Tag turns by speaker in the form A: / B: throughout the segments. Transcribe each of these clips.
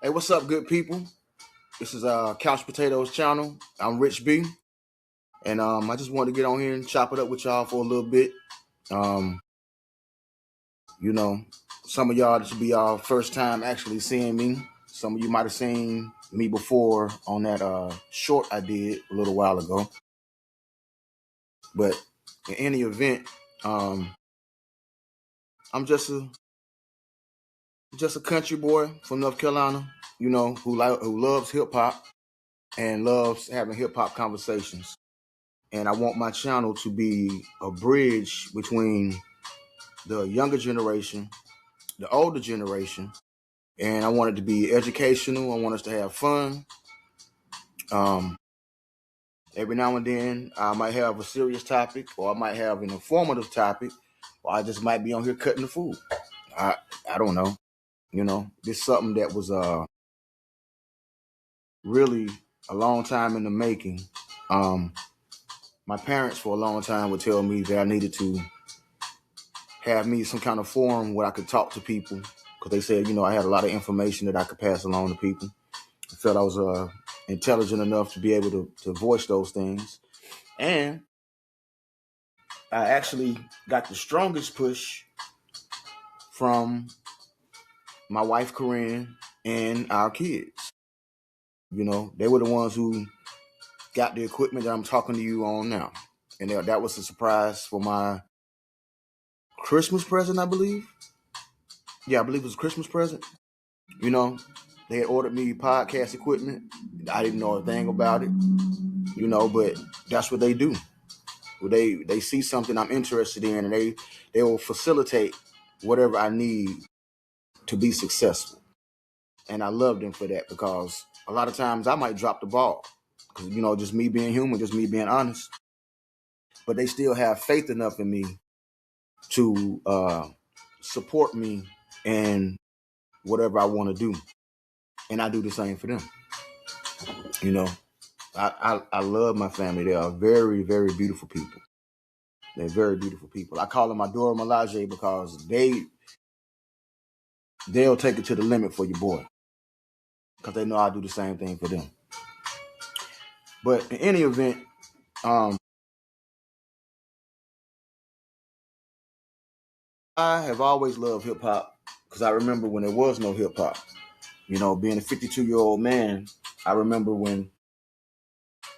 A: Hey, what's up, good people? This is Couch Potatoes channel. I'm RichB, and I just wanted to get on here and chop it up with y'all for a little bit. Um, you know, some of y'all, this will be y'all first time actually seeing me. Some of you might have seen me before on that short I did a little while ago. But in any event, I'm just a country boy from North Carolina. Who loves hip hop and loves having hip hop conversations. And I want my channel to be a bridge between the younger generation, the older generation, and I want it to be educational. I want us to have fun. Um, every now and then, I might have a serious topic, or I might have an informative topic, or I just might be on here cutting the food. I I don't know. This is something that was really a long time in the making. Um, my parents for a long time would tell me that I needed to have me some kind of forum where I could talk to people, because they said, I had a lot of information that I could pass along to people. I felt I was intelligent enough to be able to voice those things. And I actually got the strongest push from my wife, Corinne, and our kids. They were the ones who got the equipment that I'm talking to you on now. And that was a surprise for my Christmas present, I believe. Yeah, I believe it was a Christmas present. You know, they had ordered me podcast equipment. I didn't know a thing about it, but that's what they do. They see something I'm interested in, and they will facilitate whatever I need to be successful. And I love them for that, because a lot of times I might drop the ball, because just me being human, just me being honest. But they still have faith enough in me to support me in whatever I want to do, and I do the same for them. You know, I love my family. They are very, very beautiful people. They're very beautiful people. I call them my Dora Milaje, because they'll take it to the limit for your boy, because they know I do the same thing for them. But in any event, I have always loved hip hop, because I remember when there was no hip hop. Being a 52-year-old man, I remember when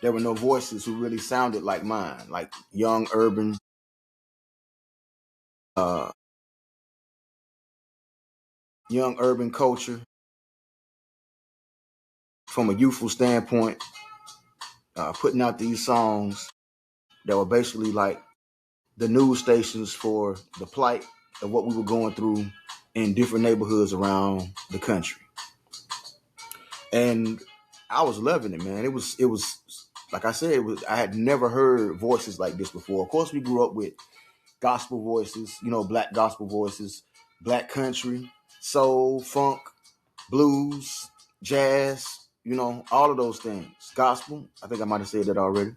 A: there were no voices who really sounded like mine, like uh, young urban culture. From a youthful standpoint, putting out these songs that were basically like the news stations for the plight of what we were going through in different neighborhoods around the country. And I was loving it, man. It was like I said, I had never heard voices like this before. Of course, we grew up with gospel voices, black gospel voices, black country, soul, funk, blues, jazz, all of those things. Gospel, I think I might have said that already.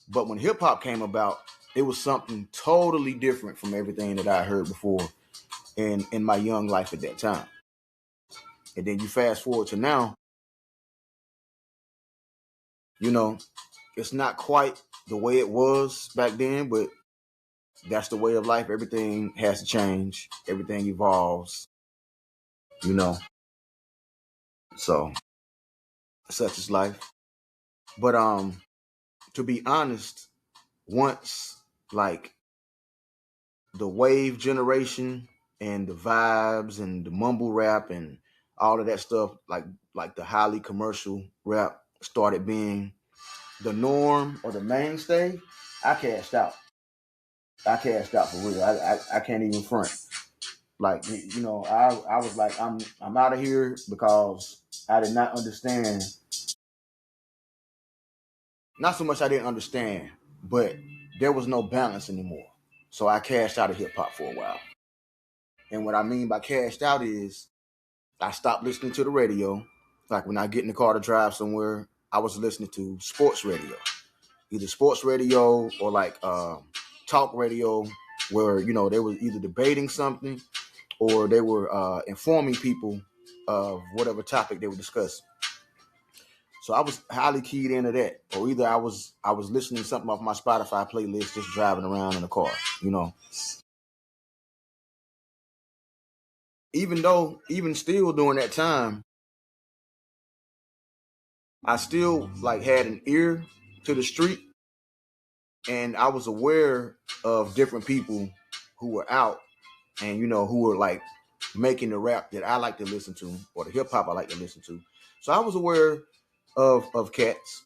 A: But when hip hop came about, it was something totally different from everything that I heard before in my young life at that time. And then you fast forward to now, it's not quite the way it was back then, but that's the way of life. Everything has to change. Everything evolves, you know. So such is life. But to be honest, once like the wave generation and the vibes and the mumble rap and all of that stuff, like the highly commercial rap started being the norm or the mainstay, I cashed out. I cashed out for real. I can't even front. Like, I was like, I'm out of here, because I did not understand. Not so much I didn't understand, but there was no balance anymore. So I cashed out of hip hop for a while. And what I mean by cashed out is I stopped listening to the radio. Like when I get in the car to drive somewhere, I was listening to sports radio, either sports radio or like talk radio, where they were either debating something or they were informing people of whatever topic they were discussing. So I was highly keyed into that, or either I was listening to something off my Spotify playlist, just driving around in the car. Even still during that time, I still like had an ear to the street, and I was aware of different people who were out and who were like making the rap that I like to listen to, or the hip hop I like to listen to. So I was aware of cats.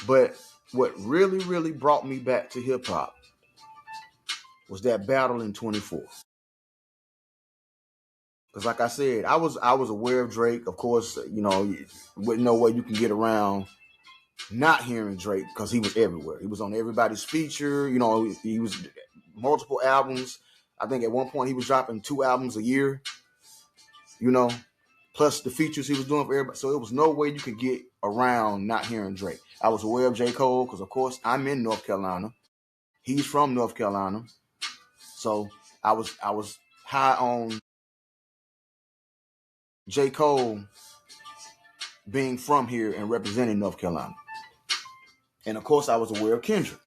A: But what really, really brought me back to hip hop was that battle in 24. Because like I said, I was aware of Drake. Of course, with no way you can get around not hearing Drake, because he was everywhere. He was on everybody's feature. He was multiple albums. I think at one point he was dropping 2 albums a year, plus the features he was doing for everybody. So it was no way you could get around not hearing Drake. I was aware of J. Cole because, of course, I'm in North Carolina. He's from North Carolina. So I was high on J. Cole being from here and representing North Carolina. And, of course, I was aware of Kendrick.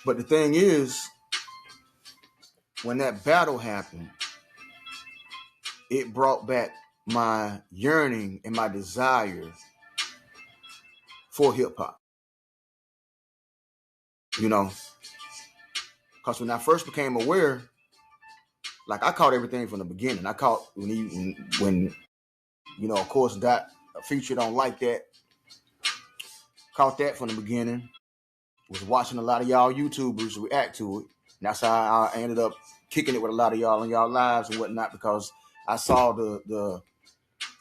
A: But the thing is, when that battle happened, it brought back my yearning and my desire for hip hop. Because when I first became aware, like I caught everything from the beginning. I caught when of course, that feature Don't Like That. Caught that from the beginning. Was watching a lot of y'all YouTubers react to it. And that's how I ended up kicking it with a lot of y'all on y'all lives and whatnot, because I saw the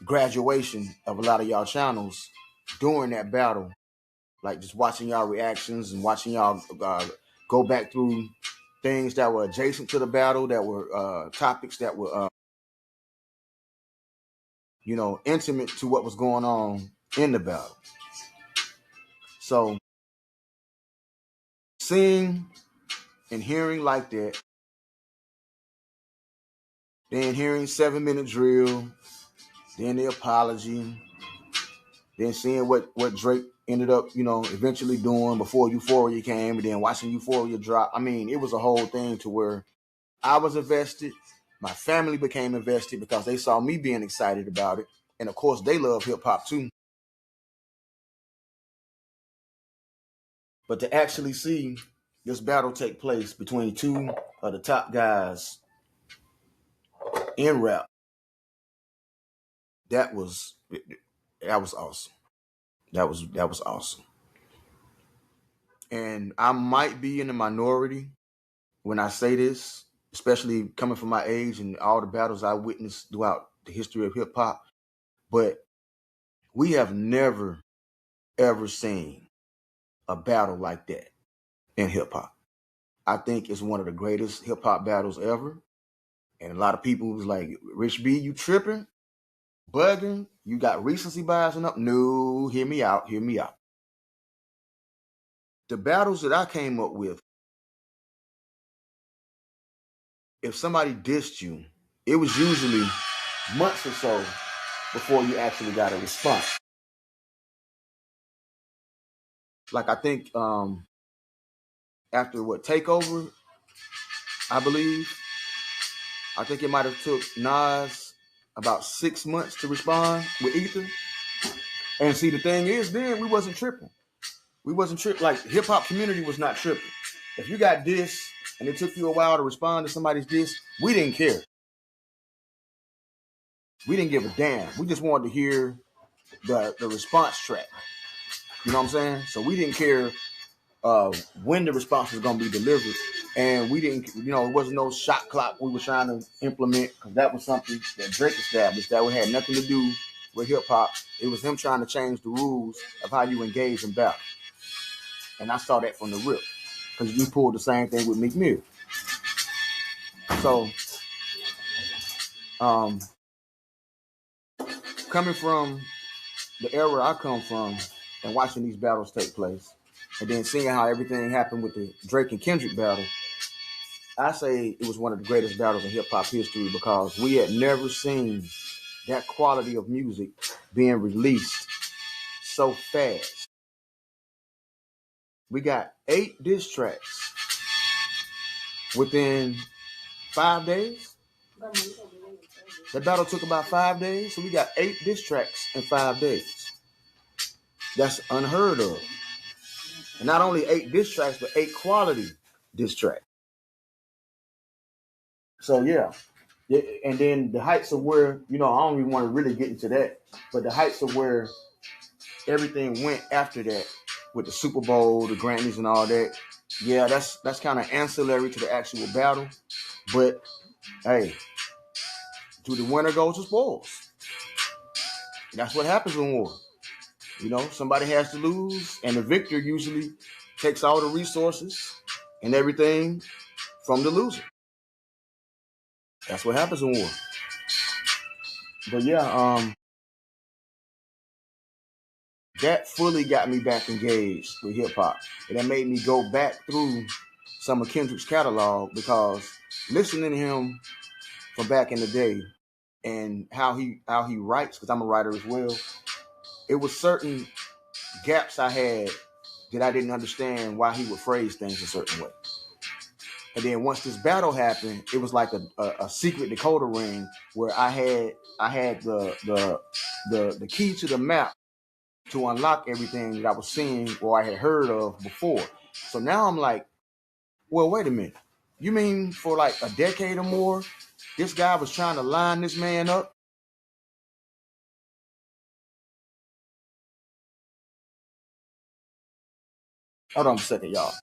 A: graduation of a lot of y'all channels during that battle. Like just watching y'all reactions and watching y'all go back through things that were adjacent to the battle, that were topics that were, intimate to what was going on in the battle. So seeing and hearing Like That, then hearing 7 Minute Drill, then the apology, then seeing what Drake ended up, eventually doing before Euphoria came, and then watching Euphoria drop. I mean, it was a whole thing to where I was invested. My family became invested because they saw me being excited about it. And of course, they love hip hop too. But to actually see this battle take place between 2 of the top guys in rap, that was awesome. That was awesome. And I might be in the minority when I say this, especially coming from my age and all the battles I witnessed throughout the history of hip hop. But we have never, ever seen a battle like that in hip hop. I think it's one of the greatest hip hop battles ever. And a lot of people was like, RichB, you tripping? Bugging? You got recency bias and up? No, hear me out. The battles that I came up with, if somebody dissed you, it was usually months or so before you actually got a response. Like I think after Takeover, I believe, I think it might have took Nas about 6 months to respond with Ether. And see, the thing is, then we wasn't tripping. Like hip hop community was not tripping. If you got dissed and it took you a while to respond to somebody's diss, we didn't care. We didn't give a damn. We just wanted to hear the response track. You know what I'm saying? So we didn't care when the response was going to be delivered. And we didn't, it wasn't no shot clock we were trying to implement, because that was something that Drake established that had nothing to do with hip hop. It was him trying to change the rules of how you engage in battle. And I saw that from the rip, because you pulled the same thing with Meek Mill. So, coming from the era I come from and watching these battles take place, and then seeing how everything happened with the Drake and Kendrick battle, I say it was one of the greatest battles in hip hop history because we had never seen that quality of music being released so fast. We got 8 diss tracks within 5 days. That battle took about 5 days, so we got 8 diss tracks in 5 days. That's unheard of. And not only 8 diss tracks, but 8 quality diss tracks. So yeah. And then the heights of where, I don't even want to really get into that, but the heights of where everything went after that with the Super Bowl, the Grammys and all that. Yeah, that's kind of ancillary to the actual battle. But hey, to the winner goes the spoils. That's what happens in war. Somebody has to lose, and the victor usually takes all the resources and everything from the loser. That's what happens in war. But yeah, that fully got me back engaged with hip hop. And that made me go back through some of Kendrick's catalog because listening to him from back in the day and how he writes, because I'm a writer as well, it was certain gaps I had that I didn't understand why he would phrase things a certain way. And then once this battle happened, it was like a secret decoder ring where I had the key to the map to unlock everything that I was seeing or I had heard of before. So now I'm like, well, wait a minute. You mean for like a decade or more, this guy was trying to line this man up? Hold on a second, y'all.